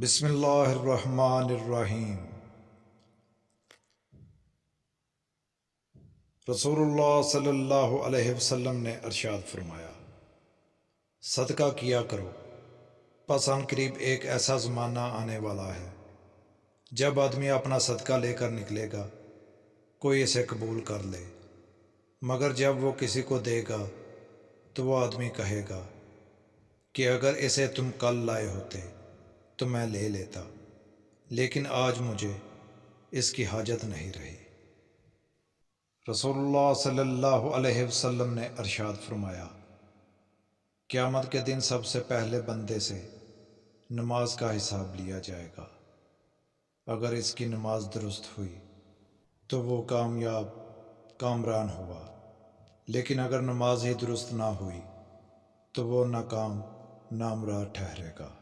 بسم اللہ الرحمن الرحیم۔ رسول اللہ صلی اللہ علیہ وسلم نے ارشاد فرمایا، صدقہ کیا کرو، پس ان قریب ایک ایسا زمانہ آنے والا ہے جب آدمی اپنا صدقہ لے کر نکلے گا، کوئی اسے قبول کر لے، مگر جب وہ کسی کو دے گا تو وہ آدمی کہے گا کہ اگر اسے تم کل لائے ہوتے تو میں لے لیتا، لیکن آج مجھے اس کی حاجت نہیں رہی۔ رسول اللہ صلی اللہ علیہ وسلم نے ارشاد فرمایا، قیامت کے دن سب سے پہلے بندے سے نماز کا حساب لیا جائے گا۔ اگر اس کی نماز درست ہوئی تو وہ کامیاب کامران ہوا، لیکن اگر نماز ہی درست نہ ہوئی تو وہ ناکام نامراد ٹھہرے گا۔